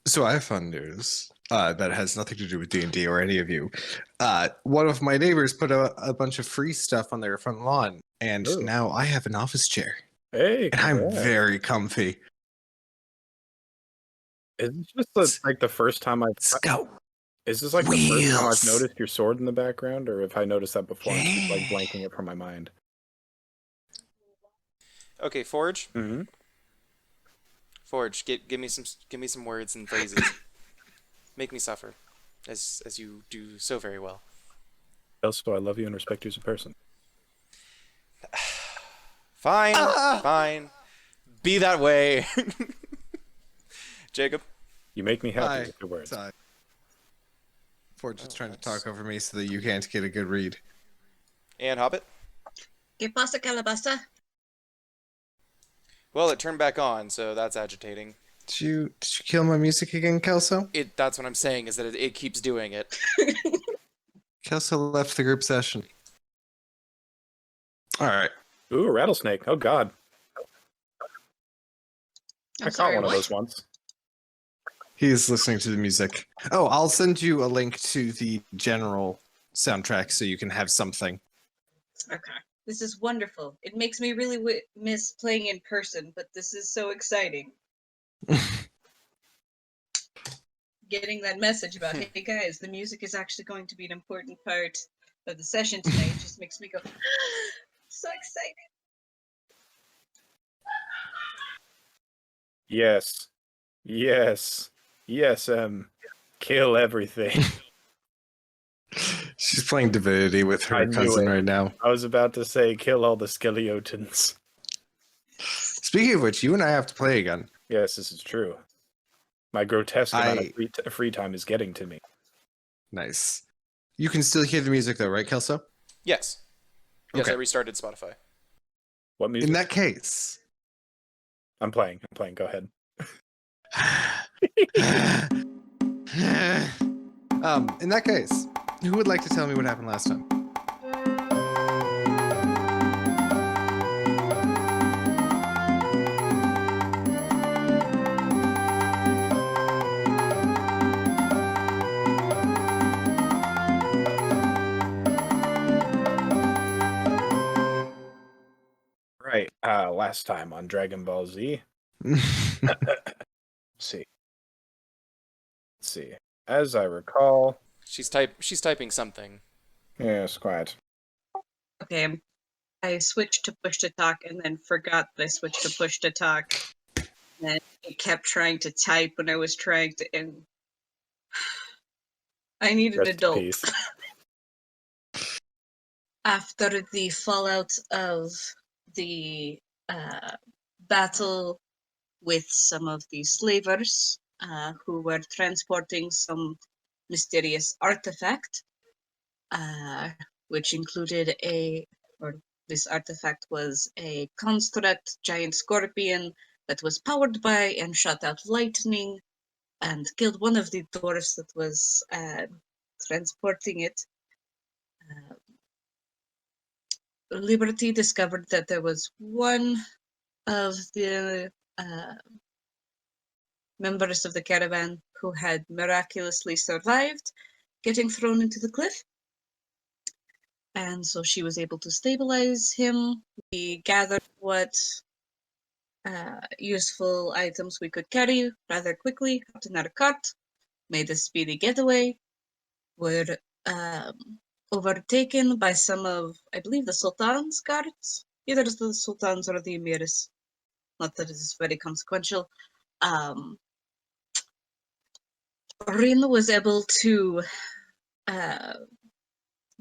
So I have fun news that has nothing to do with D&D or any of you. One of my neighbors put a bunch of free stuff on their front lawn, and Ooh. now I have an office chair, Hey, and I'm congrats. very comfy. Is this just like the first time Let's go. is this like the first time I've Wheels. noticed your sword in the background, or if I noticed that before, I'm just like Yeah. blanking it from my mind? Okay, Forge. Mm-hmm. Forge, give me some words and phrases. Make me suffer, as you do so very well. Also, I love you and respect you as a person. Fine, Ah! fine. Be that way. Jacob. You make me happy Hi. with your words. Sorry. Forge is trying to That's... talk over me so that you can't get a good read. And Hobbit. ¿Qué pasa, calabaza? Well, it turned back on, so that's agitating. Did you kill my music again, Kelso? That's what I'm saying, is that it keeps doing it. Kelso left the group session. All right. Ooh, a rattlesnake. Oh God. I'm I caught sorry, one of what? those once. He's listening to the music. Oh, I'll send you a link to the general soundtrack so you can have something. Okay. This is wonderful. It makes me really miss playing in person, but this is so exciting. Getting that message about, hey guys, the music is actually going to be an important part of the session tonight just makes me go, so excited. Yes. Yes. Yes, kill everything. She's playing Divinity with I her knew cousin it. right now. I was about to say kill all the skeletons. Speaking of which, you and I have to play again. Yes, this is true. My grotesque amount of free time is getting to me. Nice. You can still hear the music though, right, Kelso? Yes. Yes, Okay. I restarted Spotify. What music? In that case. I'm playing. Go ahead. In that case, who would like to tell me what happened last time? Right. Last time on Dragon Ball Z. See. Let's see. As I recall. She's typing something. Yes, quiet. Okay, I switched to push to talk and then forgot that I switched to push to talk. And it kept trying to type when I was trying to, and I need an Rest in adult. peace. After the fallout of the battle with some of the slavers who were transporting some mysterious artifact, which included this artifact was a construct giant scorpion that was powered by and shot out lightning and killed one of the dwarfs that was transporting it. Liberty discovered that there was one of the members of the caravan who had miraculously survived getting thrown into the cliff. And so she was able to stabilize him. We gathered what useful items we could carry rather quickly, hopped in our cart, made a speedy getaway, were overtaken by some of, I believe, the Sultan's guards, either the Sultans or the Emirs. Not that it is very consequential. Rin was able to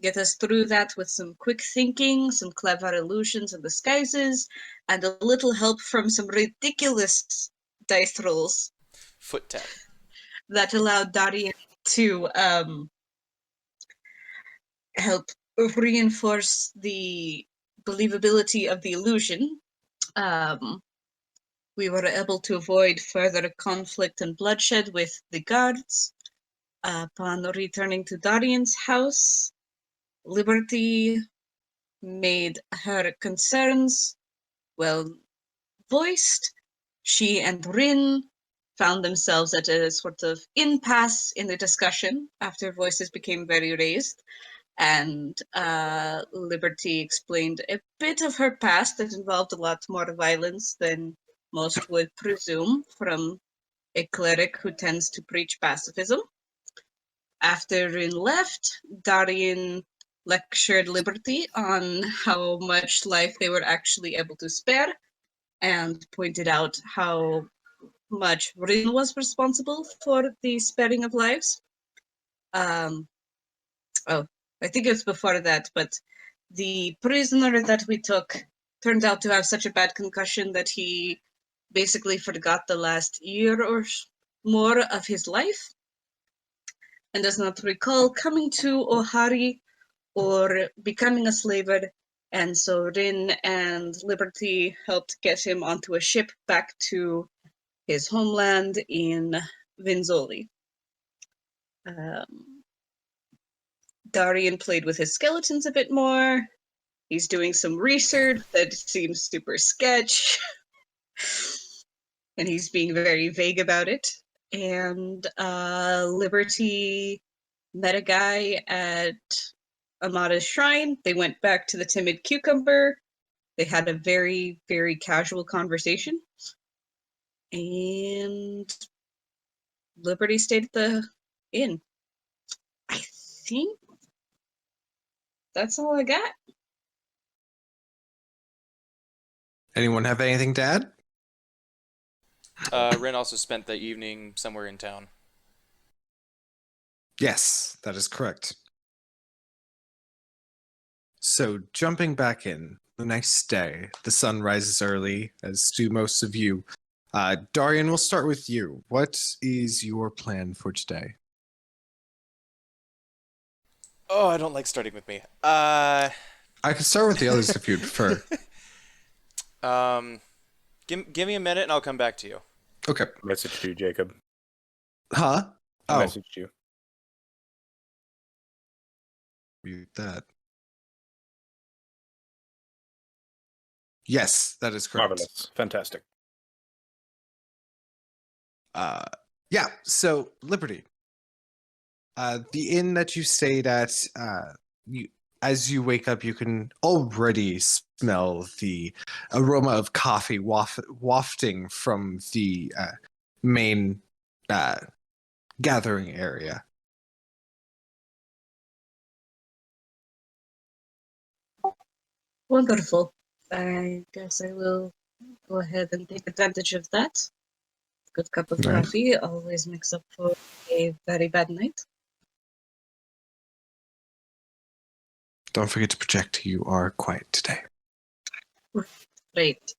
get us through that with some quick thinking, some clever illusions and disguises, and a little help from some ridiculous dice rolls. Foot tap. That allowed Darian to help reinforce the believability of the illusion. We were able to avoid further conflict and bloodshed with the guards. Upon returning to Darian's house, Liberty made her concerns well voiced. She and Rin found themselves at a sort of impasse in the discussion after voices became very raised. And Liberty explained a bit of her past that involved a lot more violence than most would presume from a cleric who tends to preach pacifism. After Rin left, Darian lectured Liberty on how much life they were actually able to spare and pointed out how much Rin was responsible for the sparing of lives. I think it's before that, but the prisoner that we took turned out to have such a bad concussion that he basically forgot the last year or more of his life and does not recall coming to Ohari or becoming a slaver. And so Rin and Liberty helped get him onto a ship back to his homeland in Vinzoli. Darian played with his skeletons a bit more. He's doing some research that seems super sketch. And he's being very vague about it. And Liberty met a guy at Amada's shrine. They went back to the Timid Cucumber. They had a very, very casual conversation. And Liberty stayed at the inn. I think that's all I got. Anyone have anything to add? Rin also spent the evening somewhere in town. Yes, that is correct. So, jumping back in, the next day, the sun rises early, as do most of you. Darian, we'll start with you. What is your plan for today? Oh, I don't like starting with me. I can start with the others if you'd prefer. Give me a minute and I'll come back to you. Okay. Message to you, Jacob. Huh? I Oh, messaged you. mute that. Yes, that is correct. Marvelous. Fantastic. Yeah, so Liberty. The inn that you stayed at, as you wake up, you can already smell the aroma of coffee wafting from the main gathering area. Wonderful. I guess I will go ahead and take advantage of that. Good cup of Right. coffee always makes up for a very bad night. Don't forget to project you are quiet today. Great.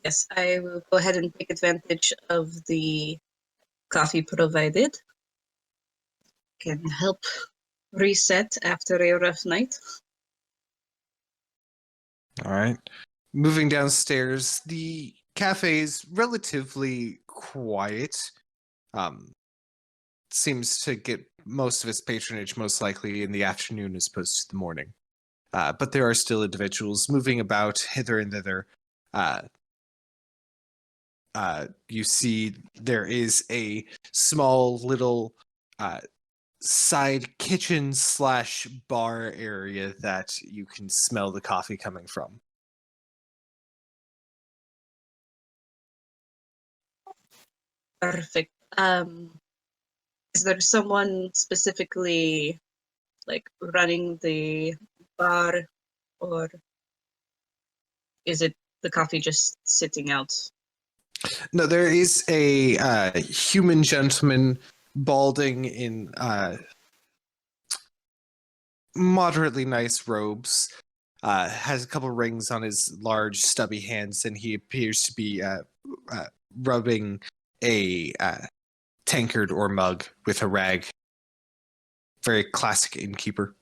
Yes, I will go ahead and take advantage of the coffee provided. Can help reset after a rough night. All right. Moving downstairs, the cafe is relatively quiet. Seems to get most of its patronage most likely in the afternoon as opposed to the morning. But there are still individuals moving about hither and thither. You see there is a small little side kitchen / bar area that you can smell the coffee coming from. Perfect. Is there someone specifically like running the bar, or is it the coffee just sitting out? No, there is a human gentleman balding in moderately nice robes. Has a couple rings on his large, stubby hands, and he appears to be rubbing a tankard or mug with a rag. Very classic innkeeper.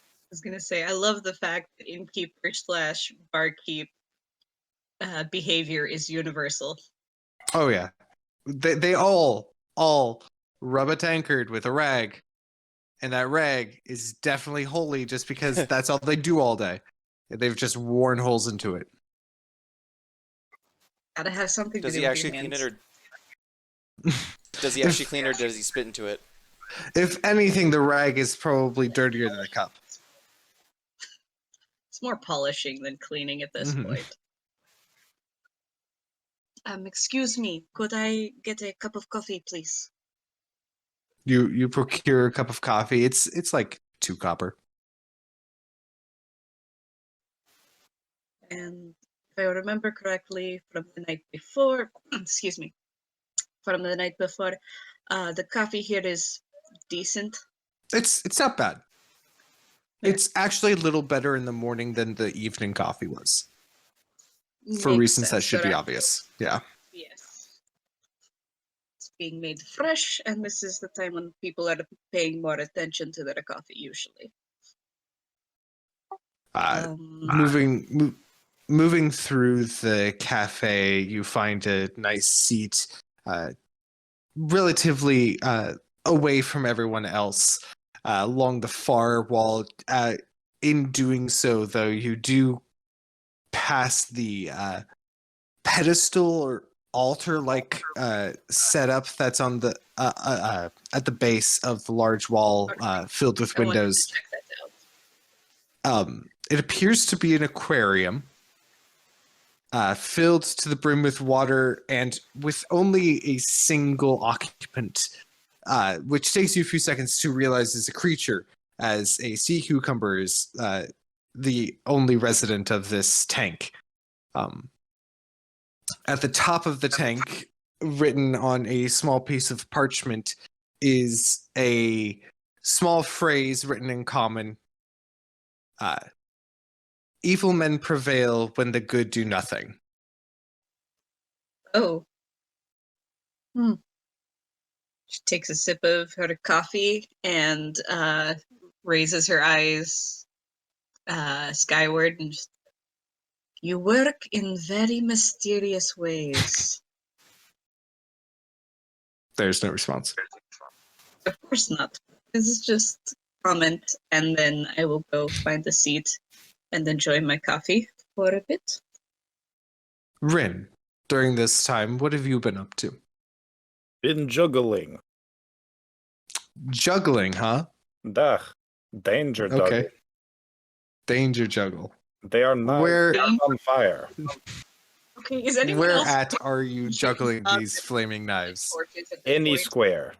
I was gonna say, I love the fact that innkeeper / barkeep behavior is universal. Oh yeah, they all rub a tankard with a rag, and that rag is definitely holy just because that's all they do all day. They've just worn holes into it. Gotta have something Does to do he with actually your clean it, hands. or does he actually clean, or does he spit into it? If anything, the rag is probably dirtier than the cup. It's more polishing than cleaning at this Mhm. point. Excuse me, could I get a cup of coffee, please? You procure a cup of coffee. It's like 2 copper. And if I remember correctly, from the night before, excuse me, from the night before, the coffee here is decent. It's not bad. Yeah. It's actually a little better in the morning than the evening coffee was. For Makes reasons that sense. should So be that- obvious. Yeah. Yes. It's being made fresh, and this is the time when people are paying more attention to their coffee, usually. Moving through the cafe, you find a nice seat, relatively away from everyone else, along the far wall. In doing so, though, you do pass the pedestal or altar-like setup that's on the at the base of the large wall, filled with I wanted to windows. check that out. It appears to be an aquarium, filled to the brim with water and with only a single occupant, which takes you a few seconds to realize is a creature, as a sea cucumber is the only resident of this tank. At the top of the tank, written on a small piece of parchment, is a small phrase written in common. Evil men prevail when the good do nothing. Oh. She takes a sip of her coffee and raises her eyes skyward and just, you work in very mysterious ways. There's no response. Of course not. This is just comment, and then I will go find a seat and enjoy my coffee for a bit. Rin, during this time, what have you been up to? Been juggling. Juggling, huh? Duh. Danger Okay. dog. Danger juggle. They are not Where- on fire. Okay, is anyone Where else at are you juggling Uh, these flaming knives? torches at this Any point? square.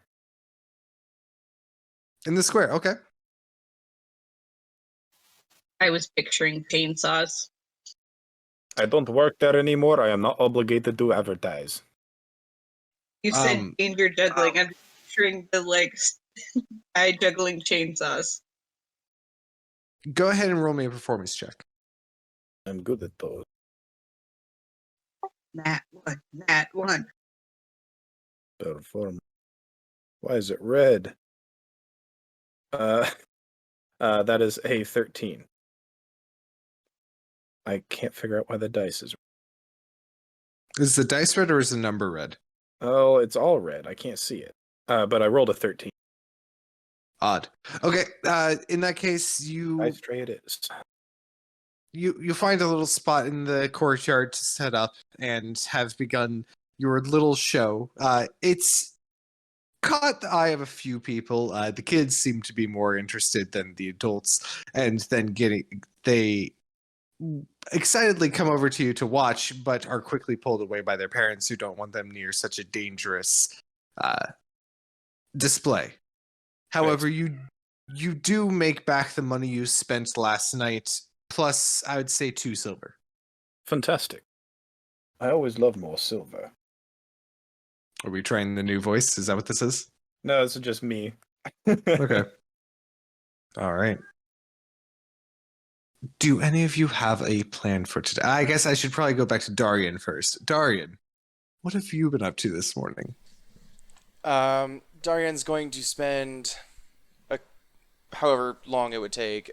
In the square, okay. I was picturing chainsaws. I don't work there anymore. I am not obligated to advertise. You said Um, danger juggling. I'm picturing the legs. I juggling chainsaws. Go ahead and roll me a performance check. I'm good at those. Nat one. Perform. Why is it red? That is a 13. I can't figure out why the dice is. Is the dice red or is the number red? Oh, it's all red. I can't see it. But I rolled a 13. Odd. Okay, in that case, Dice tray it is. you find a little spot in the courtyard to set up and have begun your little show. It's caught the eye of a few people. The kids seem to be more interested than the adults, and then they excitedly come over to you to watch, but are quickly pulled away by their parents who don't want them near such a dangerous display. However, you do make back the money you spent last night, plus I would say 2 silver. Fantastic. I always love more silver. Are we trying the new voice? Is that what this is? No, it's just me. Okay. All right. Do any of you have a plan for today? I guess I should probably go back to Darian first. Darian, what have you been up to this morning? Darian's going to spend however long it would take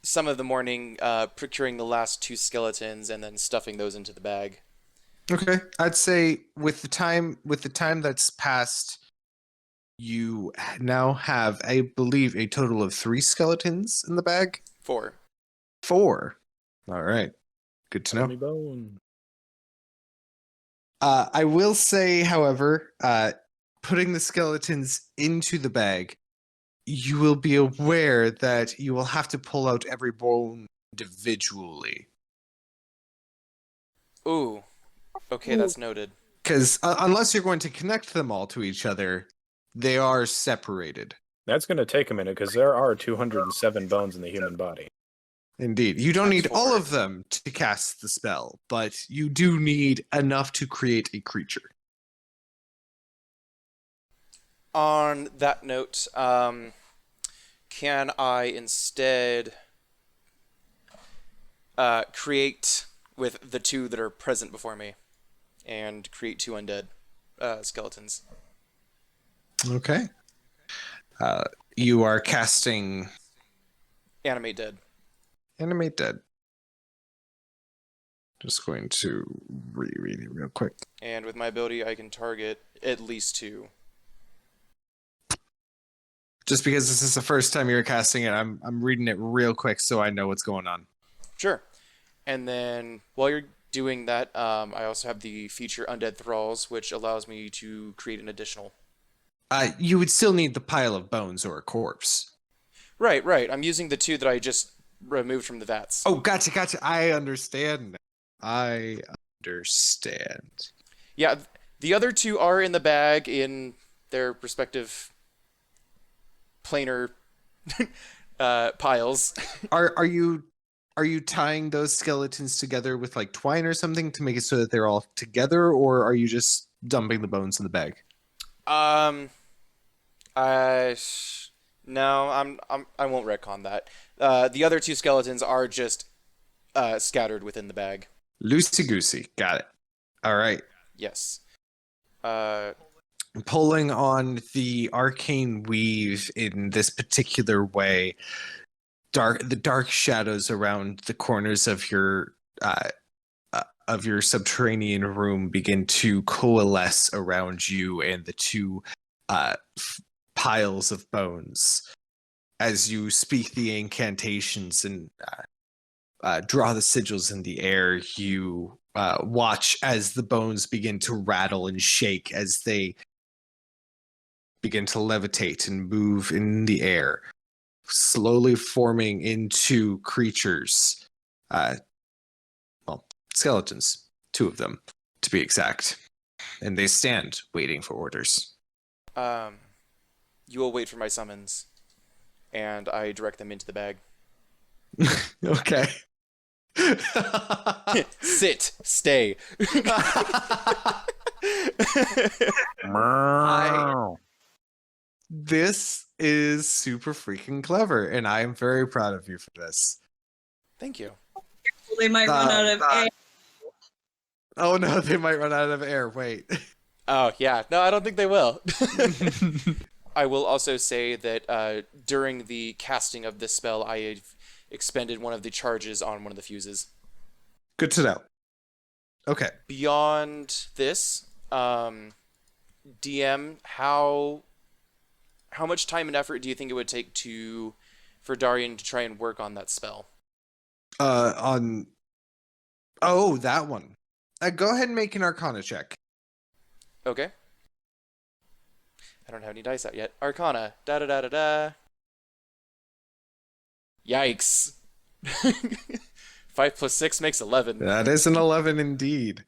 some of the morning procuring the last 2 skeletons and then stuffing those into the bag. Okay. I'd say with the time that's passed, you now have, I believe, a total of 3 skeletons in the bag. 4. 4. All right. Good to know. Tommy Bone. I will say, however, putting the skeletons into the bag, you will be aware that you will have to pull out every bone individually. Ooh. Okay, that's noted. Because unless you're going to connect them all to each other, they are separated. That's going to take a minute because there are 207 bones in the human body. Indeed. You don't Times need all 4. of them to cast the spell, but you do need enough to create a creature. On that note, can I instead create with the 2 that are present before me and create 2 undead skeletons? Okay. You are casting Animate dead. Animate Dead. Just going to reread it real quick. And with my ability, I can target at least 2. Just because this is the first time you're casting it, I'm reading it real quick so I know what's going on. Sure. And then while you're doing that, I also have the feature Undead Thralls, which allows me to create an additional. You would still need the pile of bones or a corpse. Right. I'm using the 2 that I just removed from the vats. Oh, gotcha. I understand. I understand. Yeah, the other 2 are in the bag in their respective planar piles. Are you tying those skeletons together with like twine or something to make it so that they're all together, or are you just dumping the bones in the bag? No, I won't retcon that. The other 2 skeletons are just scattered within the bag. Loosey goosey. Got it. All right. Yes. Pulling on the arcane weave in this particular way, the dark shadows around the corners of your subterranean room begin to coalesce around you and the 2 piles of bones. As you speak the incantations and draw the sigils in the air, you watch as the bones begin to rattle and shake as they begin to levitate and move in the air, slowly forming into creatures. Skeletons, 2 of them, to be exact. And they stand waiting for orders. You will wait for my summons, and I direct them into the bag. Okay. Sit. Stay. This is super freaking clever, and I am very proud of you for this. Thank you. They might run out of air. Oh no, they might run out of air. Wait. Oh, yeah. No, I don't think they will. I will also say that during the casting of this spell, I have expended one of the charges on one of the fuses. Good to know. Okay. Beyond this, DM, how much time and effort do you think it would take for Darian to try and work on that spell? That one. Go ahead and make an Arcana check. Okay. I don't have any dice out yet. Arcana. Da. Yikes. 5 + 6 makes 11. That is an 11 indeed.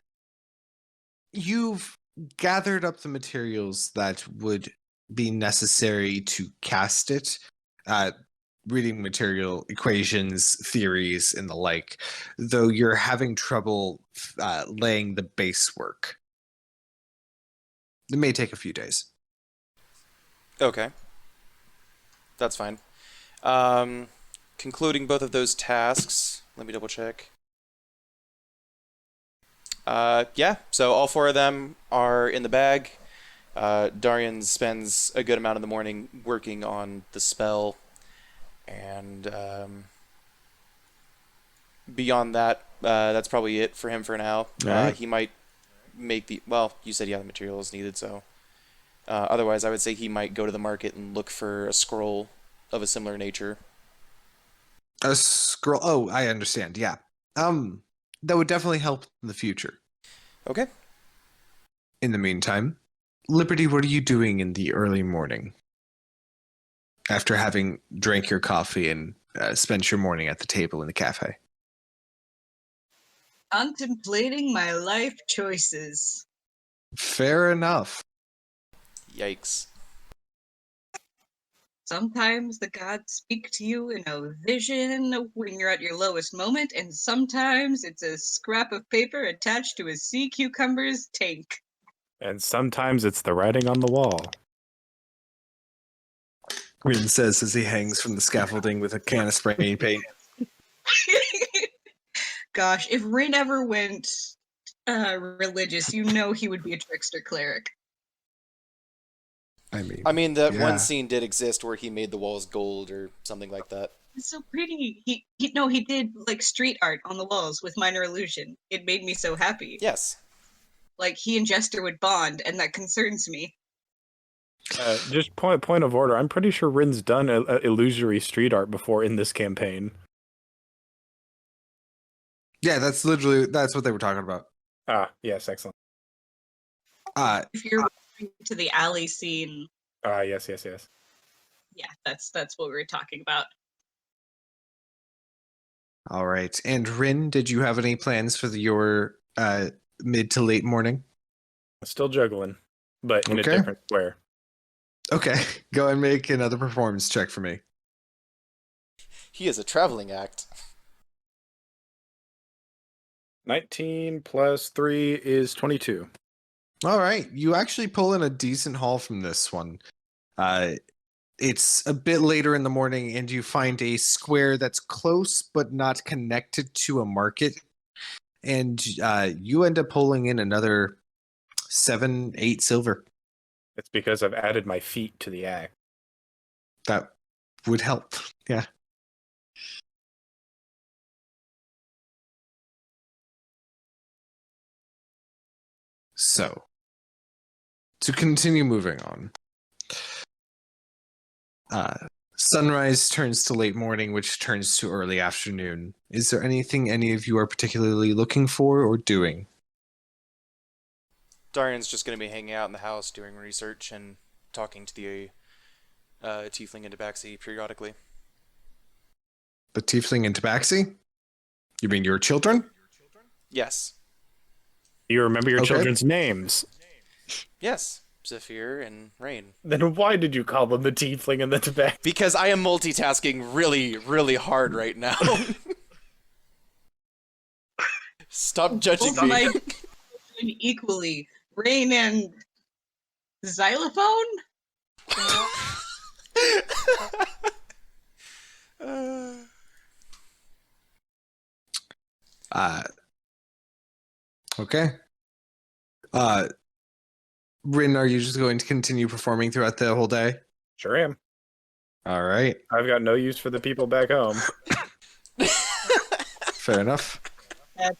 You've gathered up the materials that would be necessary to cast it. Reading material, equations, theories, and the like, though you're having trouble laying the base work. It may take a few days. Okay. That's fine. Concluding both of those tasks, let me double check. Yeah, so all 4 of them are in the bag. Darian spends a good amount of the morning working on the spell. And beyond that, that's probably it for him for now. Right. He might make you said he had the materials needed, so otherwise I would say he might go to the market and look for a scroll of a similar nature. A scroll. Oh, I understand. Yeah. That would definitely help in the future. Okay. in the meantime, Liberty, what are you doing in the early morning after having drank your coffee and spent your morning at the table in the cafe? Contemplating my life choices. Fair enough. Yikes. Sometimes the gods speak to you in a vision when you're at your lowest moment, and sometimes it's a scrap of paper attached to a sea cucumber's tank. And sometimes it's the writing on the wall. Rin says as he hangs from the scaffolding with a can of spray paint. Gosh, if Rin ever went religious, you know he would be a trickster cleric. I mean, that yeah. one scene did exist where he made the walls gold or something like that. It's so pretty. He did like street art on the walls with minor illusion. It made me so happy. Yes. Like he and Jester would bond, and that concerns me. Just point of order. I'm pretty sure Rin's done illusory street art before in this campaign. Yeah, that's what they were talking about. Ah, yes, excellent. If you're referring to the alley scene, Yes. yeah, that's what we were talking about. All right. And Rin, did you have any plans for your mid to late morning? Still juggling, but in a Okay. different square. Okay. Go and make another performance check for me. He is a traveling act. 19 plus 3 is 22. All right. You actually pull in a decent haul from this one. It's a bit later in the morning, and you find a square that's close but not connected to a market. And you end up pulling in another 7-8 silver. It's because I've added my feet to the act. That would help. Yeah. So, to continue moving on. Sunrise turns to late morning, which turns to early afternoon. Is there anything any of you are particularly looking for or doing? Darian's just going to be hanging out in the house doing research and talking to the tiefling and tabaxi periodically. The tiefling and tabaxi? You mean your children? Yes. Do you remember your Okay. children's names? Yes. Zephyr and Rain. Then why did you call them the tiefling and the tobacco? Because I am multitasking really, really hard right now. Stop judging Both me. my children equally. Rain and xylophone? Okay. Rin, are you just going to continue performing throughout the whole day? Sure am. All right. I've got no use for the people back home. Fair enough. That's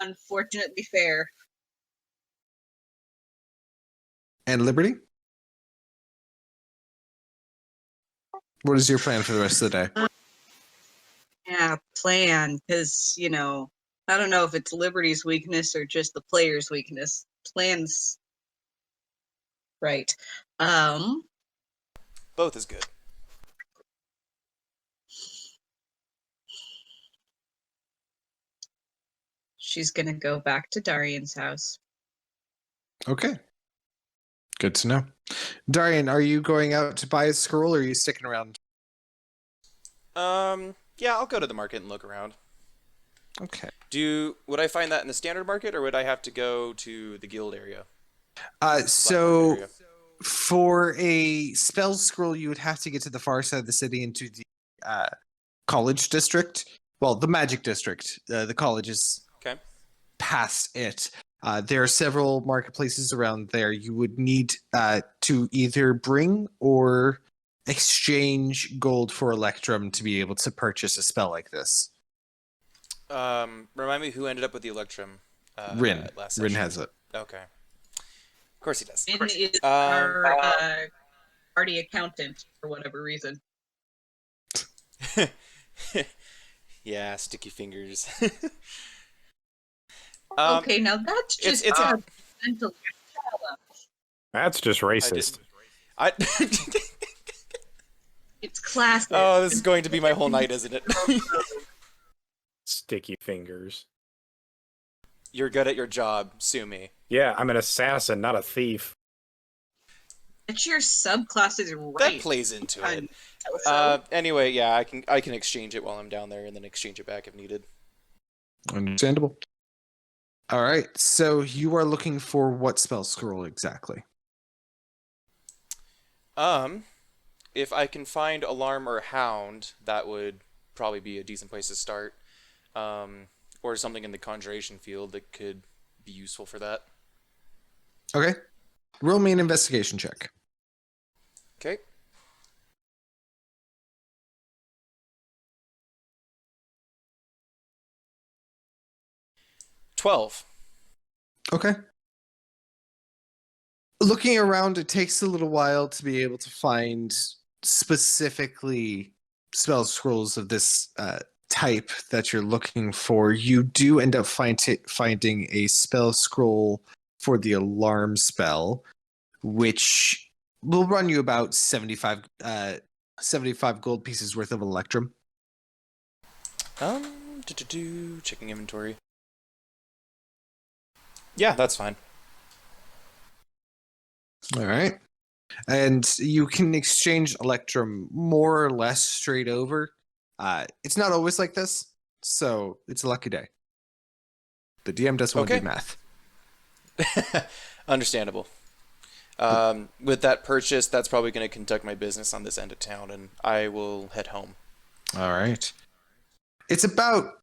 unfortunately fair. And Liberty? What is your plan for the rest of the day? Yeah, plan, because, I don't know if it's Liberty's weakness or just the player's weakness. Plan's right. Both is good. She's gonna go back to Darian's house. Okay. Good to know. Darian, are you going out to buy a scroll or are you sticking around? Yeah, I'll go to the market and look around. Okay. Would I find that in the standard market, or would I have to go to the guild area? So Black market area? for a spell scroll, you would have to get to the far side of the city into the college district. Well, the magic district. The college is Okay. past it. There are several marketplaces around there. You would need to either bring or exchange gold for Electrum to be able to purchase a spell like this. Remind me who ended up with the Electrum. Rin. Last Rin session. has it. Okay. Of course he does. Finn is our party accountant for whatever reason. Yeah, sticky fingers. Okay, now that's just it's a- mental. That's just racist. I. It's classic. Oh, this is going to be my whole night, isn't it? Sticky fingers. You're good at your job. Sue me. Yeah, I'm an assassin, not a thief. That's your subclass is That right. plays into it. Also, Anyway, yeah, I can exchange it while I'm down there, and then exchange it back if needed. Understandable. All right. So you are looking for what spell scroll exactly? If I can find Alarm or Hound, that would probably be a decent place to start. Or something in the Conjuration field that could be useful for that. Okay. Roll me an investigation check. Okay. $12. Okay. Looking around, it takes a little while to be able to find specifically spell scrolls of this type that you're looking for. You do end up finding a spell scroll for the alarm spell, which will run you about 75 gold pieces worth of electrum. Checking inventory. Yeah, that's fine. All right. And you can exchange electrum more or less straight over. It's not always like this, so it's a lucky day. The DM doesn't want to do math. Understandable. With that purchase, that's probably going to conduct my business on this end of town, and I will head home. All right. It's about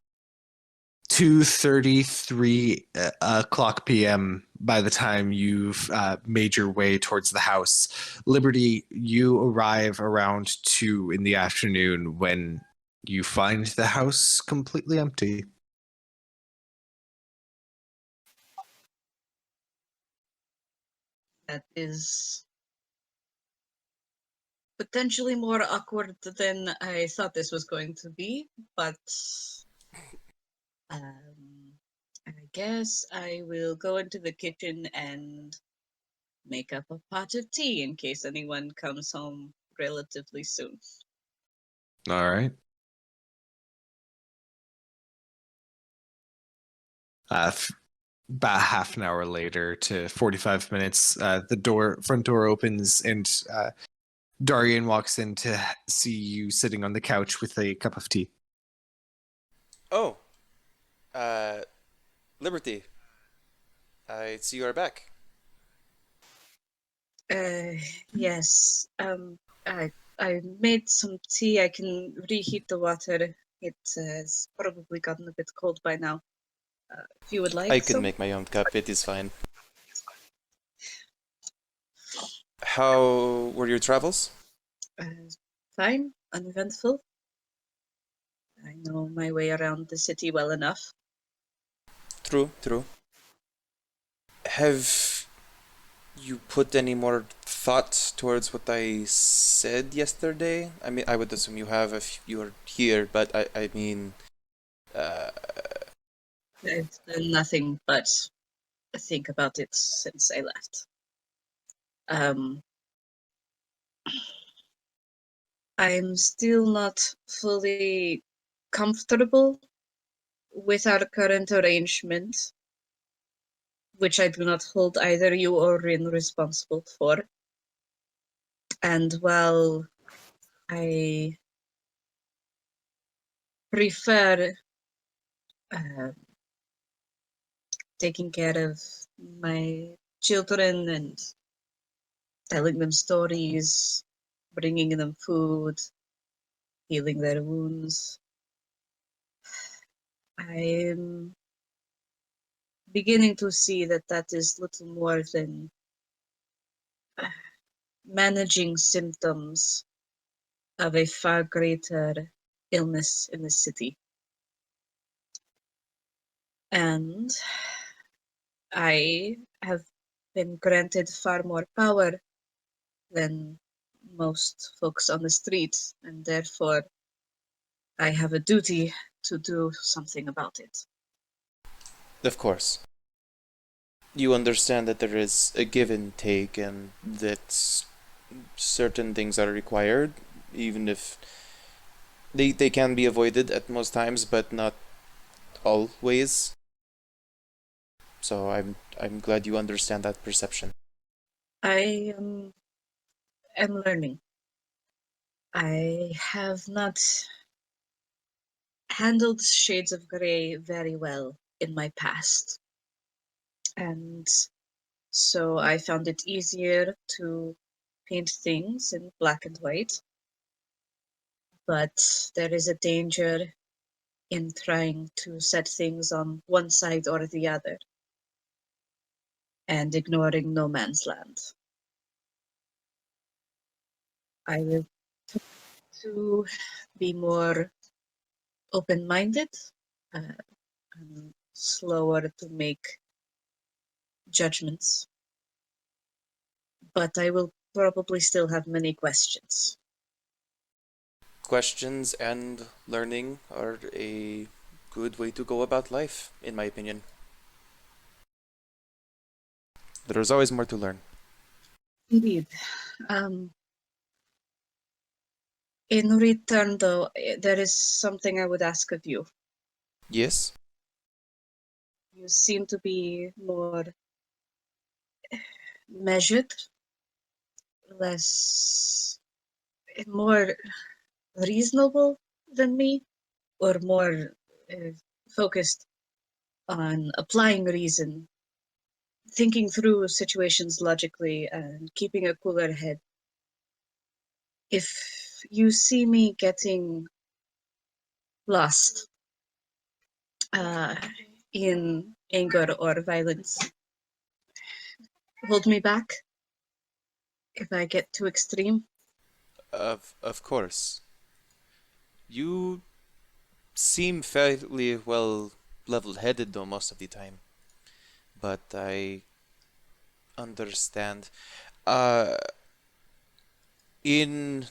2:33 o'clock p.m. by the time you've made your way towards the house. Liberty, you arrive around 2 in the afternoon when you find the house completely empty. that is potentially more awkward than I thought this was going to be, but I guess I will go into the kitchen and make up a pot of tea in case anyone comes home relatively soon. All right. About half an hour later to 45 minutes, the front door opens and Darian walks in to see you sitting on the couch with a cup of tea. Oh, Liberty. I see you are back. Yes. I made some tea. I can reheat the water. It has probably gotten a bit cold by now. If you would like, I can some. make my own cup. It is fine. How were your travels? Fine, uneventful. I know my way around the city well enough. True, true. Have you put any more thought towards what I said yesterday? I mean, I would assume you have if you're here, but I mean, I've done nothing but think about it since I left. I'm still not fully comfortable with our current arrangement, which I do not hold either you or Rin responsible for. And while I prefer taking care of my children and telling them stories, bringing them food, healing their wounds, I'm beginning to see that that is little more than managing symptoms of a far greater illness in the city. And I have been granted far more power than most folks on the street, and therefore I have a duty to do something about it. of course. You understand that there is a give and take, and that certain things are required, even if they can be avoided at most times, but not always. So I'm glad you understand that perception. I am learning. I have not handled shades of gray very well in my past. And so I found it easier to paint things in black and white. But there is a danger in trying to set things on one side or the other and ignoring no man's land. I will try to be more open minded and slower to make judgments, but I will probably still have many questions. Questions and learning are a good way to go about life, in my opinion. There's always more to learn. Indeed. Um, in return, though, there is something I would ask of you. Yes? You seem to be more measured, more reasonable than me, or more uh, focused on applying reason, thinking through situations logically, and keeping a cooler head. If you see me getting lost uh, in anger or violence, hold me back if I get too extreme. Of course. You seem fairly well level-headed though most of the time, but I understand. Uh, in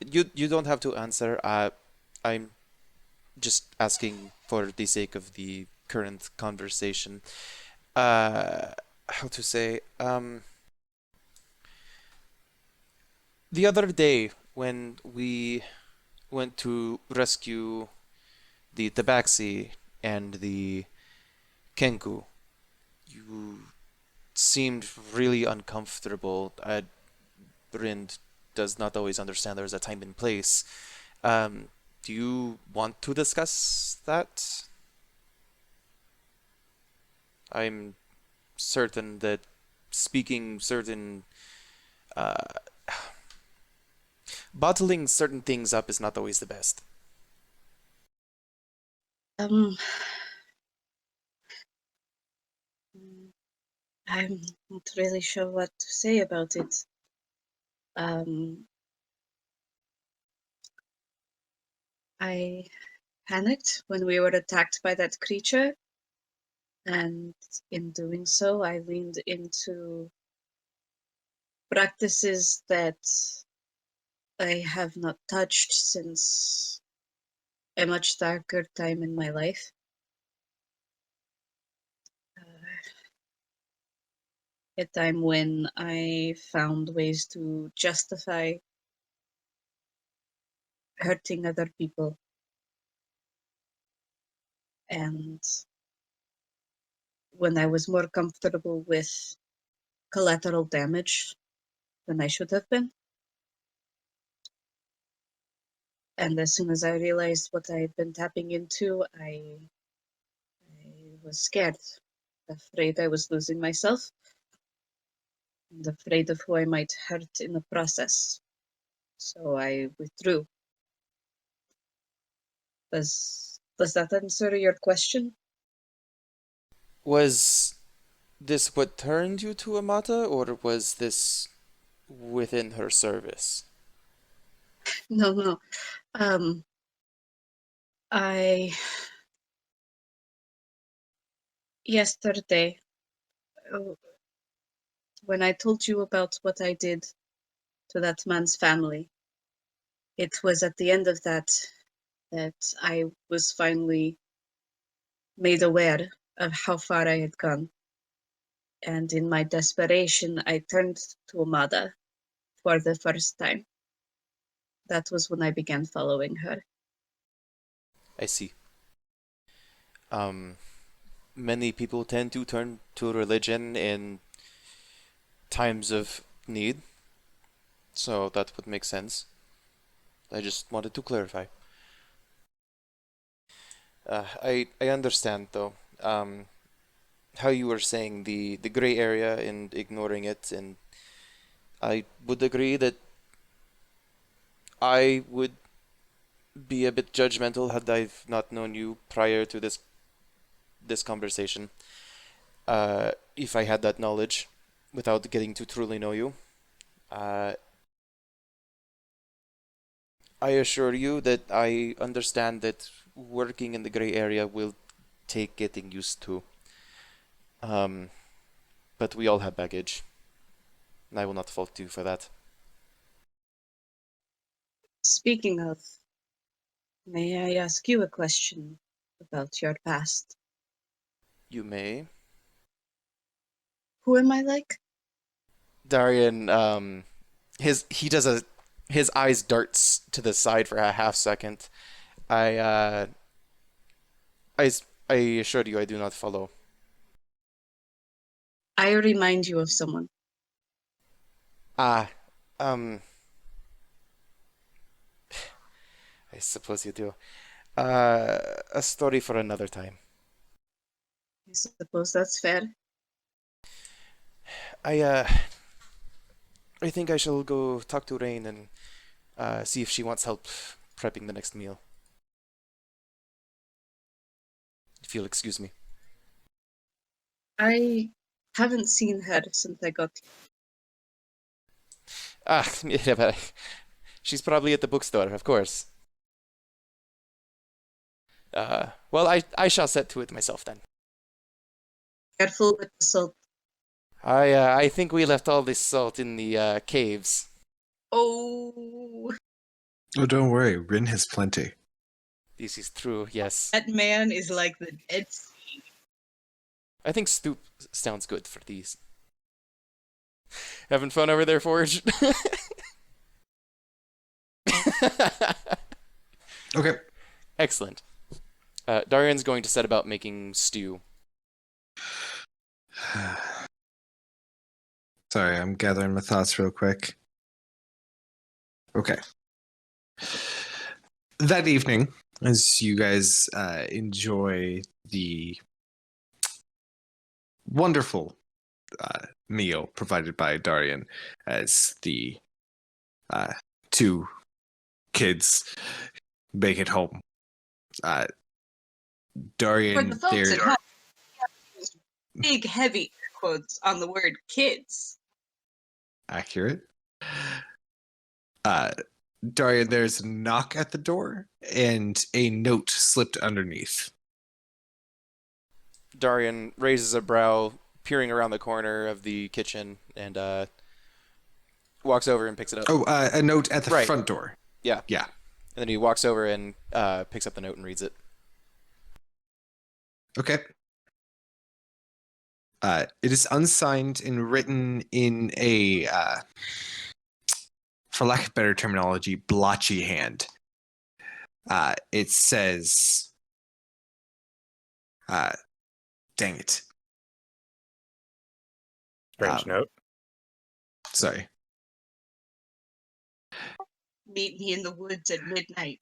you don't have to answer. I'm just asking for the sake of the current conversation. How to say? The other day when we went to rescue the Tabaxi and the Kenku, you seemed really uncomfortable. Rind does not always understand there's a time and place. Um, do you want to discuss that? I'm certain that speaking certain, uh, bottling certain things up is not always the best. Um, I'm not really sure what to say about it. I panicked when we were attacked by that creature, and in doing so, I leaned into practices that I have not touched since a much darker time in my life. A time when I found ways to justify hurting other people, and when I was more comfortable with collateral damage than I should have been. And as soon as I realized what I had been tapping into, I was scared, afraid I was losing myself, and afraid of who I might hurt in the process. So I withdrew. Does that answer your question? Was this what turned you to Amata, or was this within her service? No, no. I yesterday, uh, when I told you about what I did to that man's family, it was at the end of that I was finally made aware of how far I had gone. and in my desperation, I turned to Amada for the first time. That was when I began following her. I see. Many people tend to turn to religion in times of need, so that would make sense. I just wanted to clarify. I understand though. How you were saying the gray area and ignoring it, and I would agree that I would be a bit judgmental had I've not known you prior to this conversation. If I had that knowledge without getting to truly know you. Uh, I assure you that I understand that working in the gray area will take getting used to. Um, but we all have baggage, and I will not fault you for that. Speaking of, may I ask you a question about your past? You may. Who am I like? Darian, his eyes darts to the side for a half second. I uh I I assure you I do not follow. I remind you of someone. Ah, um, I suppose you do. A story for another time. I suppose that's fair. I uh I think I shall go talk to Rain and see if she wants help prepping the next meal. If you'll excuse me. I haven't seen her since I got here. Ah, yeah, but she's probably at the bookstore, of course. Well, I shall set to it myself then. Careful with the salt. I think we left all this salt in the caves. Oh, Oh, don't worry. Rin has plenty. This is true, yes. that man is like the Dead Sea. I think stoop sounds good for these. Having fun over there, Forge? Okay. Excellent. Darian's going to set about making stew. Sorry, I'm gathering my thoughts real quick. Okay. That evening, as you guys enjoy the wonderful meal provided by Darian, as the two kids make it home. For Darian, the folks there at home, big, heavy quotes on the word kids. accurate. Darian, there's a knock at the door and a note slipped underneath. Darian raises a brow, peering around the corner of the kitchen, and walks over and picks it up. Oh, a note at the Right. front door. Yeah. Yeah. And then he walks over and picks up the note and reads it. Okay. It is unsigned and written in a, for lack of better terminology, blotchy hand. It says, dang it. Strange note. Sorry. Meet me in the woods at midnight.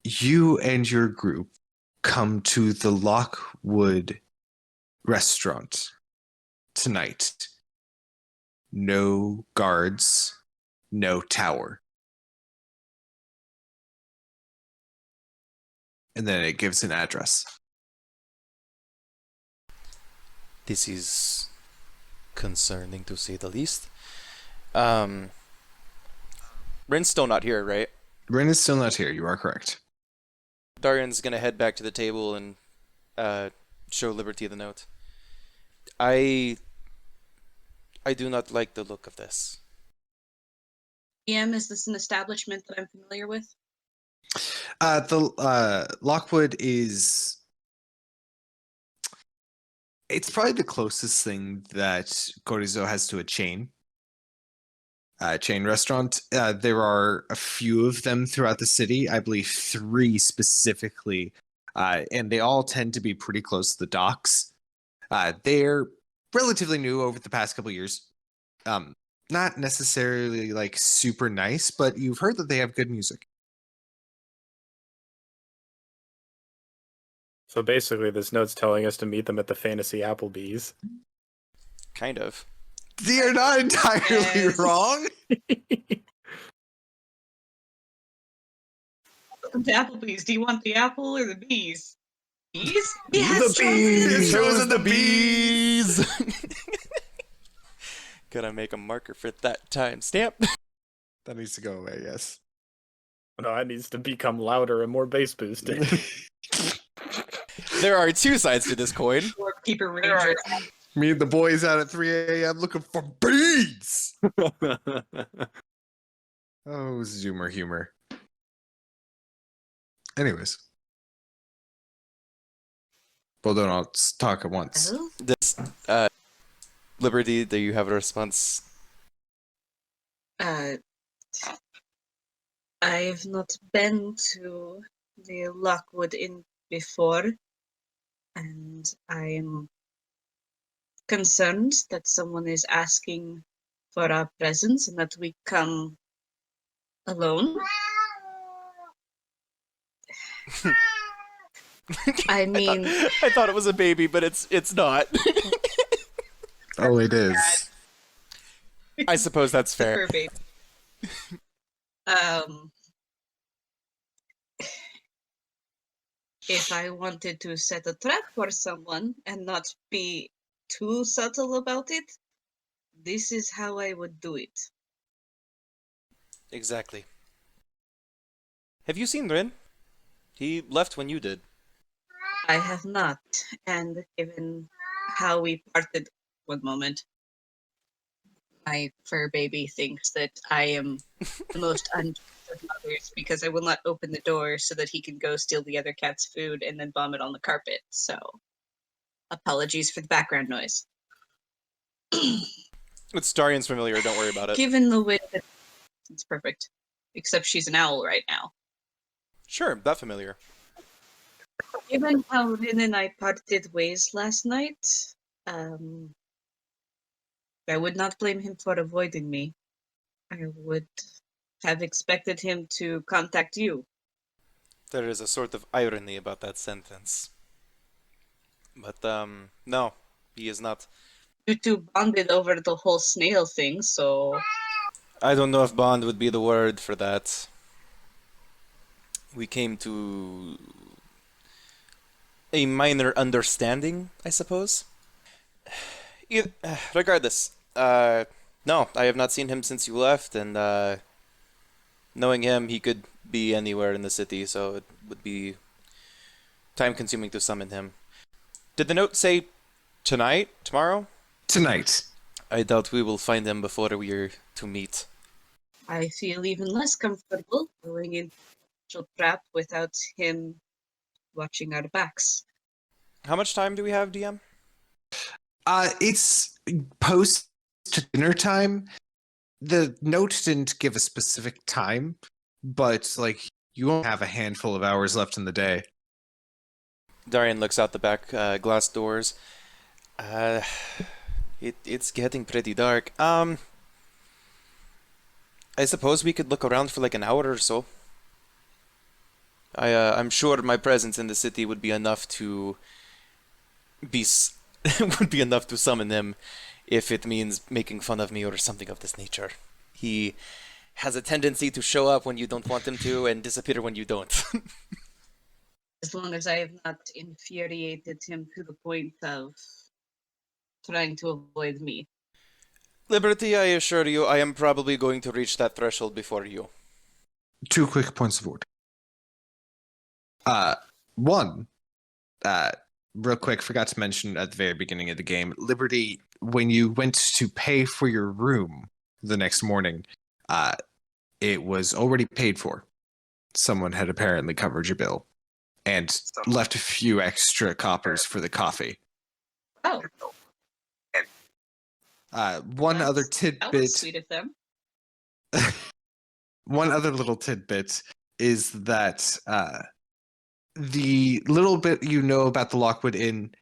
You and your group come to the Lockwood restaurant tonight. No guards, no tower. And then it gives an address. This is concerning to say the least. Rin's still not here, right? Ren is still not here. You are correct. Darian's gonna head back to the table and show Liberty the note. I do not like the look of this. PM, is this an establishment that I'm familiar with? The Lockwood is. It's probably the closest thing that Chorizo has to a chain restaurant. There are a few of them throughout the city. I believe 3 specifically, and they all tend to be pretty close to the docks. They're relatively new over the past couple years. Not necessarily like super nice, but you've heard that they have good music. So basically, this note's telling us to meet them at the Fantasy Applebee's. Kind of. You're not entirely Yes. wrong. Welcome to Applebee's. Do you want the apple or the bees? Bees? The Yes, bees! Chosen the bees! Gotta make a marker for that timestamp. That needs to go away, yes. No, it needs to become louder and more bass boosted. There are 2 sides to this coin. Keeper Ranger. Me and the boys out at 3 a.m. looking for bees. Oh, Zoomer humor. Anyways. Well, don't all talk at once. Oh, This, Liberty, do you have a response? I've not been to the Lockwood Inn before, and I am concerned that someone is asking for our presence and that we come alone. I mean, I thought it was a baby, but it's not. Oh, it is. I suppose that's fair. fur baby. If I wanted to set a trap for someone and not be too subtle about it, this is how I would do it. Exactly. Have you seen Rin? He left when you did. I have not, and given how we parted one moment, my fur baby thinks that I am the most unjust of mothers because I will not open the door so that he can go steal the other cat's food and then vomit on the carpet. So, apologies for the background noise. It's Darian's familiar, don't worry about it. Given the way that it's perfect, except she's an owl right now. Sure, that familiar. Given how Rin and I parted ways last night, I would not blame him for avoiding me. I would have expected him to contact you. There is a sort of irony about that sentence. But, no, he is not. You two bonded over the whole snail thing, so I don't know if bond would be the word for that. We came to a minor understanding, I suppose. Regardless, no, I have not seen him since you left, and knowing him, he could be anywhere in the city, so it would be time-consuming to summon him. Did the note say tonight? Tomorrow? Tonight. I doubt we will find him before we are to meet. I feel even less comfortable going into a trap without him watching our backs. How much time do we have, DM? It's post to dinner time. The note didn't give a specific time, but like you won't have a handful of hours left in the day. Darian looks out the back glass doors. It's getting pretty dark. I suppose we could look around for like an hour or so. I'm sure my presence in the city would be enough to would be enough to summon him if it means making fun of me or something of this nature. He has a tendency to show up when you don't want him to and disappear when you don't. As long as I have not infuriated him to the point of trying to avoid me. Liberty, I assure you, I am probably going to reach that threshold before you. 2 quick points of order. One, real quick, forgot to mention at the very beginning of the game, Liberty, when you went to pay for your room the next morning, it was already paid for. someone had apparently covered your bill and left a few extra coppers for the coffee. Oh, One other that tidbit. was sweet of them. One other little tidbit is that the little bit you know about the Lockwood Inn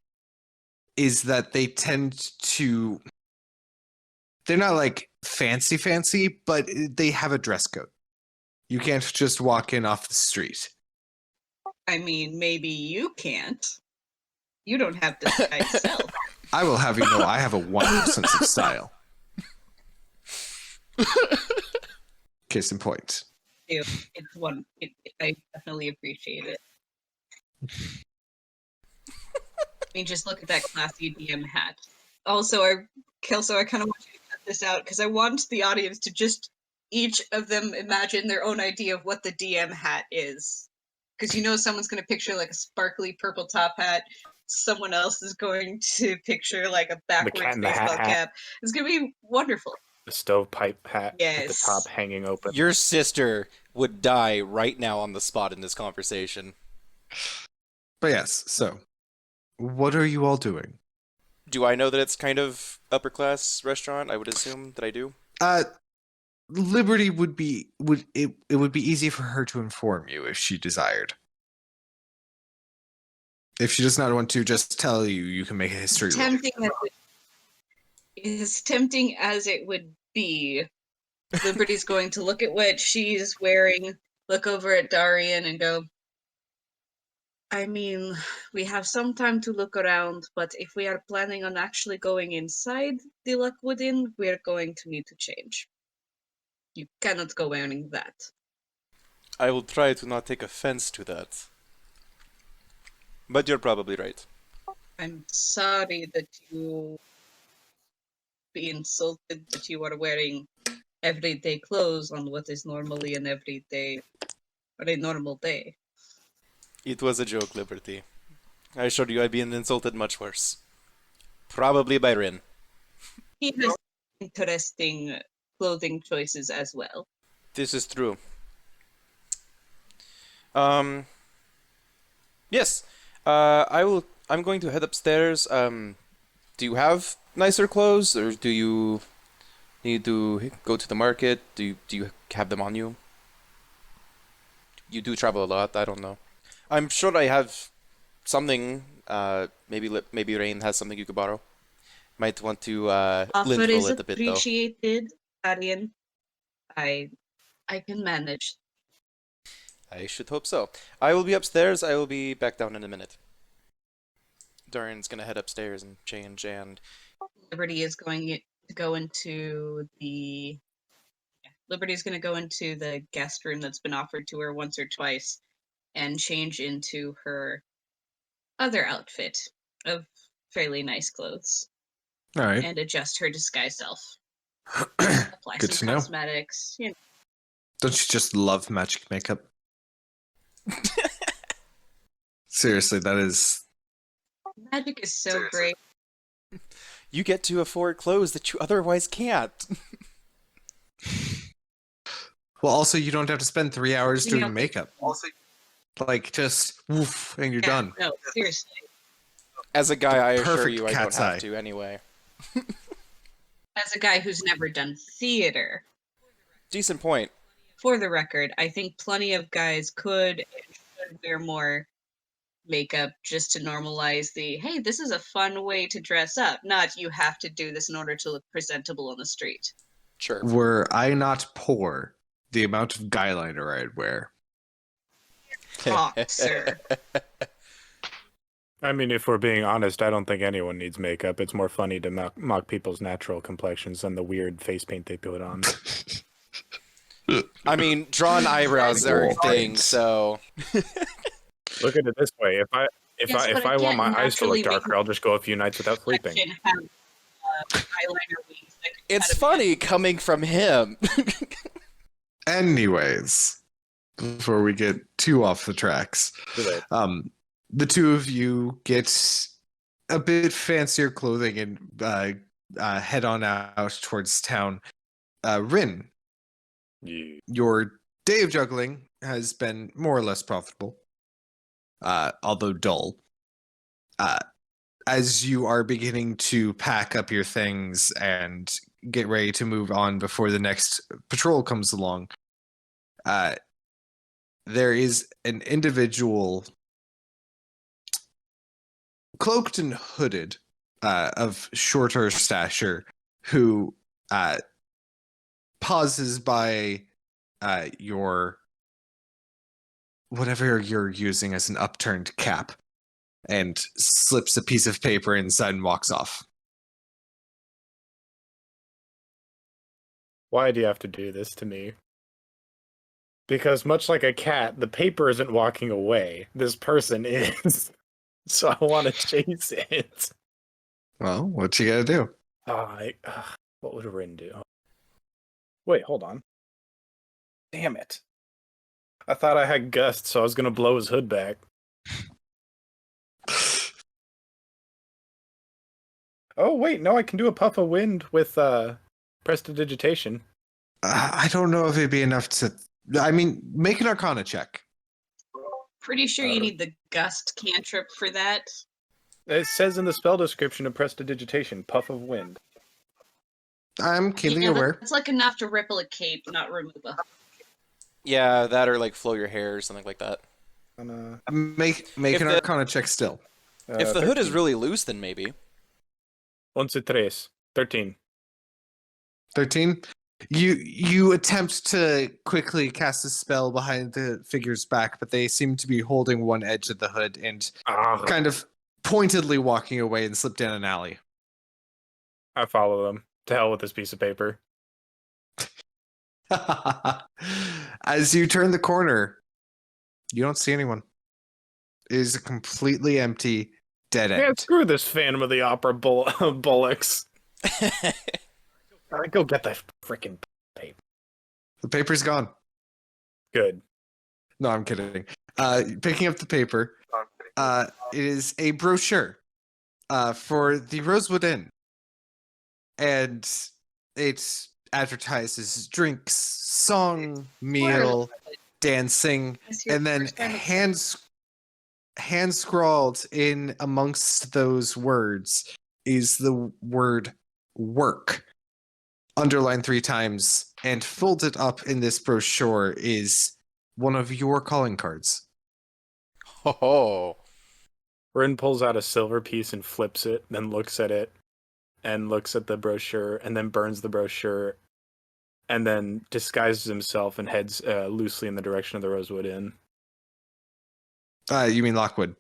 is that they tend to. They're not like fancy, but they have a dress code. You can't just walk in off the street. I mean, maybe you can't. You don't have disguise self. I will have you know I have a wonderful sense of style. Case in point. It's one. I definitely appreciate it. I mean, just look at that classy DM hat. Also, Kelso, I kind of want you to cut this out because I want the audience to just each of them imagine their own idea of what the DM hat is. Because you know someone's going to picture like a sparkly purple top hat. Someone else is going to picture like a backwards Cat in the baseball Hat cap. It's going to be wonderful. The stovepipe hat with the Yes. top hanging open. Your sister would die right now on the spot in this conversation. But yes, so what are you all doing? Do I know that it's kind of upper class restaurant? I would assume that I do. Liberty would be it would be easy for her to inform you if she desired. If she does not want to just tell you, you can make a history roll. As tempting as it would be, Liberty's going to look at what she's wearing, look over at Darian, and go, I mean, we have some time to look around, but if we are planning on actually going inside the Lockwood Inn, we are going to need to change. You cannot go wearing that. I will try to not take offense to that. But you're probably right. I'm sorry that you be insulted that you are wearing everyday clothes on what is normally an everyday or a normal day. It was a joke, Liberty. I assure you I've been insulted much worse. Probably by Rin. He has interesting clothing choices as well. This is true. Yes. I'm going to head upstairs. Do you have nicer clothes, or do you need to go to the market? Do you have them on you? You do travel a lot. I don't know. I'm sure I have something. Maybe Rain has something you could borrow. Might want to Offer lint roll is it a bit though. appreciated, Arian. I can manage. I should hope so. I will be upstairs. I will be back down in a minute. Darian's gonna head upstairs and change, and Liberty is going to go into the. Liberty's going to go into the guest room that's been offered to her once or twice, and change into her other outfit of fairly nice clothes, All right. and adjust her disguise self. Apply Good some to know. cosmetics. You know. Don't you just love magic makeup? Seriously, that is. Magic is so great. you get to afford clothes that you otherwise can't. Well, also, you don't have to spend 3 hours You doing know- makeup. Like, just woof, and you're done. No, seriously. As a guy, I assure Perfect you I don't cat's have eye. to anyway. As a guy who's never done theater, Decent point. for the record, I think plenty of guys could and should wear more makeup just to normalize the, hey, this is a fun way to dress up. Not you have to do this in order to look presentable on the street. Sure. Were I not poor, the amount of guy liner I'd wear. Talk, sir. I mean, if we're being honest, I don't think anyone needs makeup. It's more funny to mock people's natural complexions than the weird face paint they put on. I mean, drawn eyebrows are a thing, so Look at it this way: if I Yes, but want again, my eyes to look naturally darker, I'll just go a few nights without sleeping. Section have, eyeliner wings that could it's cut a funny coming from him. Anyways, before we get too off the tracks, Do they? the two of you get a bit fancier clothing and head on out towards town. Rin, Yeah. your day of juggling has been more or less profitable, although dull. As you are beginning to pack up your things and get ready to move on before the next patrol comes along, there is an individual cloaked and hooded, of shorter stature, who pauses by your whatever you're using as an upturned cap and slips a piece of paper inside and walks off. Why do you have to do this to me? Because much like a cat, the paper isn't walking away. This person is. So I want to chase it. Well, what you gotta do? What would Rin do? Wait, hold on. Damn it. I thought I had gust, so I was going to blow his hood back. Oh, wait, no, I can do a puff of wind with prestidigitation. I don't know if it'd be enough to. I mean, make an Arcana check. Pretty sure you need the gust cantrip for that. It says in the spell description of prestidigitation, puff of wind. I'm keenly aware. It's like enough to ripple a cape, not remove a. Yeah, that or like flow your hair or something like that. Make If an the- Arcana check still. If the hood is 13. really loose, then maybe. 13. 13. You attempt to quickly cast a spell behind the figure's back, but they seem to be holding one edge of the hood and kind of pointedly walking away and slip down an alley. I follow them. To hell with this piece of paper. As you turn the corner, you don't see anyone. It is a completely empty, dead Yeah, end. screw this Phantom of the Opera bullocks. Go get that freaking paper. The paper's gone. Good. No, I'm kidding. Picking up the paper, it is a brochure for the Rosewood Inn. And it advertises drinks, song, meal, dancing, It's your and then first time hand scrawled in amongst those words is the word work, underlined 3 times, and folded up in this brochure is one of your calling cards. Oh, Rin pulls out a silver piece and flips it, then looks at it, and looks at the brochure, and then burns the brochure, and then disguises himself and heads loosely in the direction of the Rosewood Inn. You mean Lockwood?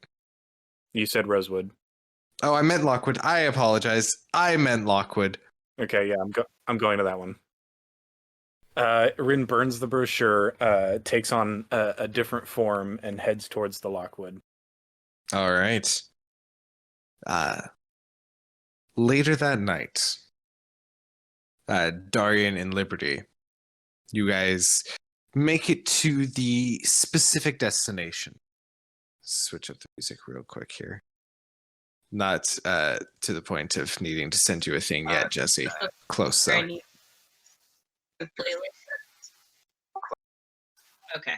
You said Rosewood. Oh, I meant Lockwood. I apologize. I meant Lockwood. Okay, yeah, I'm going to that one. Rin burns the brochure, takes on a different form, and heads towards the Lockwood. All right. Later that night, Darian and Liberty, you guys make it to the specific destination. Switch up the music real quick here. Not to the point of needing to send you a thing yet, Jesse. Close though. Okay.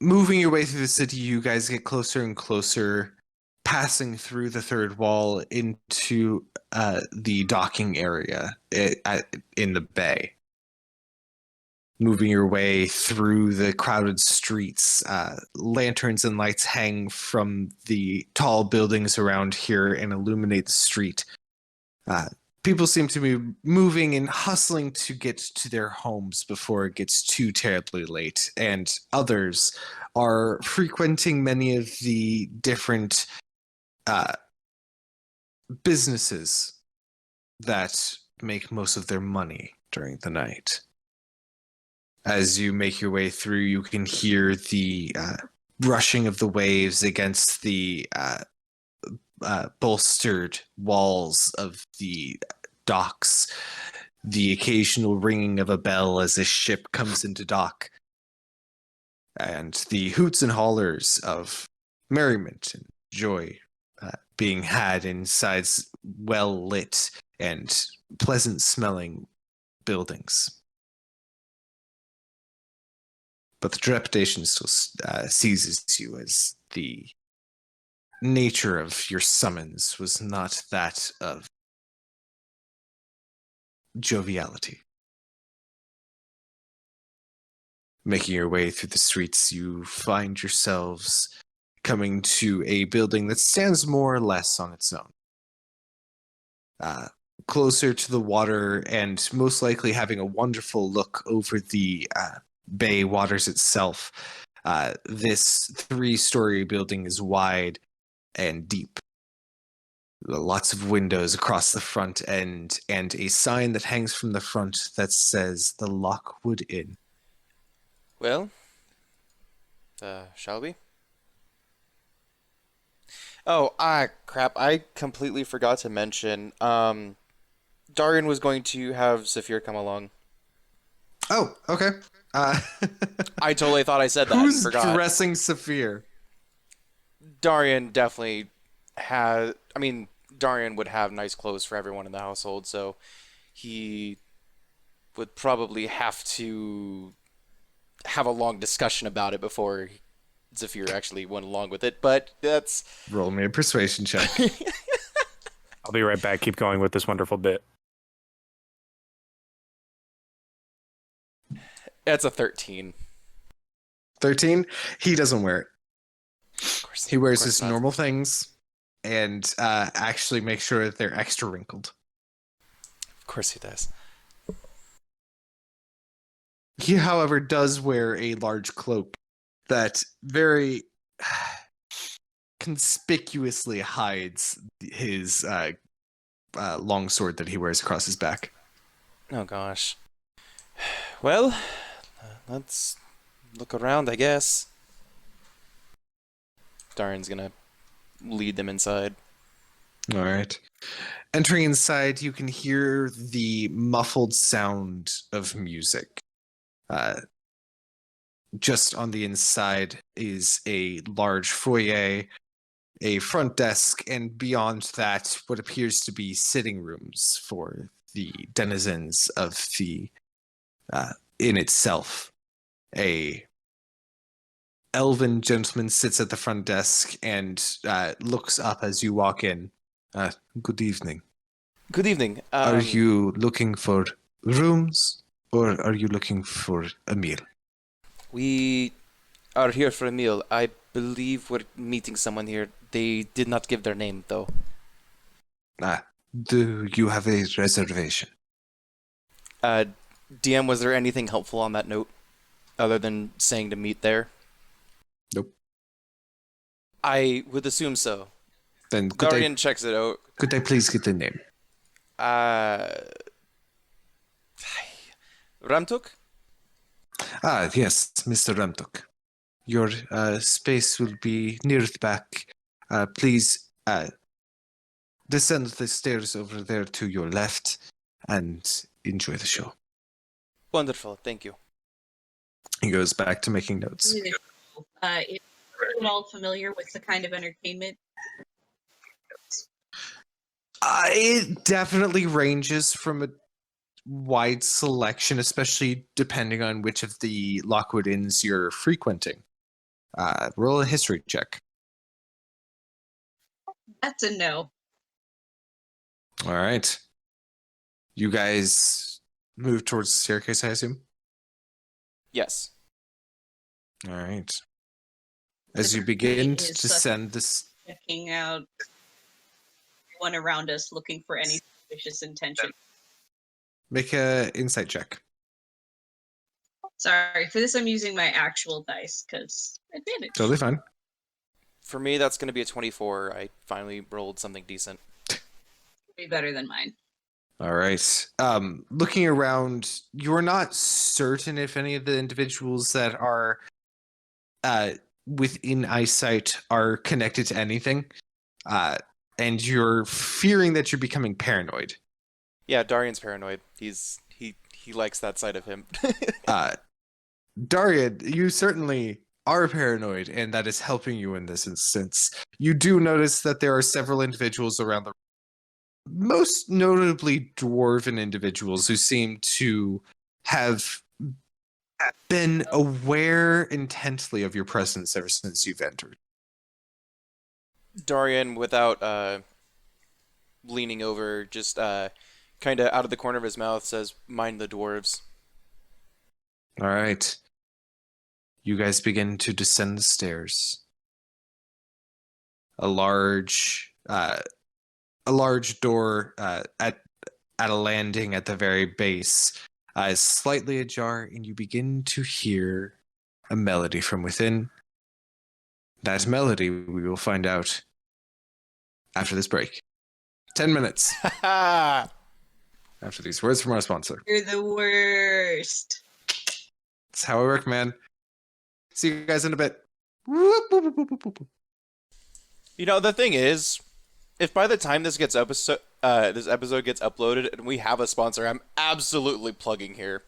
Moving your way through the city, you guys get closer and closer, passing through the third wall into the docking area in the bay. Moving your way through the crowded streets, lanterns and lights hang from the tall buildings around here and illuminate the street. People seem to be moving and hustling to get to their homes before it gets too terribly late, and others are frequenting many of the different businesses that make most of their money during the night. As you make your way through, you can hear the rushing of the waves against the bolstered walls of the docks, the occasional ringing of a bell as a ship comes into dock, and the hoots and hollers of merriment and joy being had inside well-lit and pleasant-smelling buildings. but the trepidation still seizes you as the nature of your summons was not that of joviality. Making your way through the streets, you find yourselves coming to a building that stands more or less on its own. Closer to the water and most likely having a wonderful look over the bay waters itself. This 3-story building is wide and deep. Lots of windows across the front end and a sign that hangs from the front that says the Lockwood Inn. Well, shall we? Oh, crap. I completely forgot to mention, Darian was going to have Zephyr come along. Oh, okay. I totally thought I said that and Who's forgot. dressing Saphir? Darian definitely had... I mean, Darian would have nice clothes for everyone in the household, so he would probably have to have a long discussion about it before Zephyr actually went along with it, but that's... Roll me a persuasion check. I'll be right back. Keep going with this wonderful bit. That's a 13. 13? He doesn't wear it. Of course, He wears of course his not. normal things and actually makes sure that they're extra wrinkled. Of course he does. He, however, does wear a large cloak that very conspicuously hides his long sword that he wears across his back. Oh gosh. Well, let's look around, I guess. Darian's gonna lead them inside. All right. Entering inside, you can hear the muffled sound of music. Just on the inside is a large foyer, a front desk, and beyond that, what appears to be sitting rooms for the denizens of the inn itself. A elven gentleman sits at the front desk and looks up as you walk in. Good evening. Good evening. Are you looking for rooms, or are you looking for a meal? We are here for a meal. I believe we're meeting someone here. They did not give their name, though. Do you have a reservation? DM, was there anything helpful on that note, other than saying to meet there? Nope. I would assume so. Then could Darian checks it out. I please get the name? Ramtuk? Yes, Mr. Ramtuk. Your space will be near the back. Please descend the stairs over there to your left and enjoy the show. Wonderful, thank you. He goes back to making notes. Is it at all familiar with the kind of entertainment? It definitely ranges from a wide selection, especially depending on which of the Lockwood Inns you're frequenting. Roll a history check. That's a no. All right. You guys move towards the staircase, I assume? Yes. All right. As you begin to Is descend this... Checking out one around us, looking for any suspicious intention. Make a insight check. Sorry, for this I'm using my actual dice, because advantage. Totally fine. For me, that's going to be a 24. I finally rolled something decent. Be better than mine. All right. Looking around, you're not certain if any of the individuals that are within eyesight are connected to anything. And you're fearing that you're becoming paranoid. Yeah, Darian's paranoid. He likes that side of him. Darian, you certainly are paranoid, and that is helping you in this instance. You do notice that there are several individuals around the most notably dwarven individuals who seem to have been aware intently of your presence ever since you've entered. Dorian, without leaning over, just kind of out of the corner of his mouth, says, "Mind the dwarves." All right. You guys begin to descend the stairs. A large door at a landing at the very base is slightly ajar, and you begin to hear a melody from within. That melody we will find out after this break. 10 minutes after these words from our sponsor. You're the worst. That's how I work, man. See you guys in a bit. Whoop, whoop, whoop, whoop, whoop. You know, the thing is, if by the time this episode gets uploaded and we have a sponsor, I'm absolutely plugging here.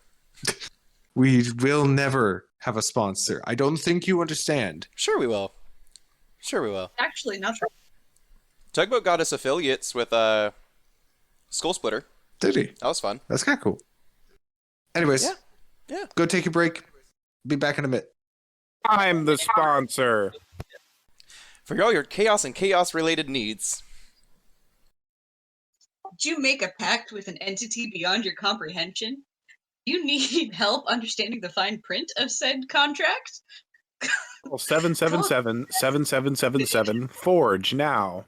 We will never have a sponsor. I don't think you understand. Sure we will. Actually, not true. Tugboat got us affiliates with Skull Splitter. Did he? That was fun. That's kind of cool. Anyways, Yeah. go take a break. Be back in a bit. I'm the sponsor. For all your chaos and chaos-related needs. Did you make a pact with an entity beyond your comprehension? You need help understanding the fine print of said contract? Well, 777-7777 Forge now.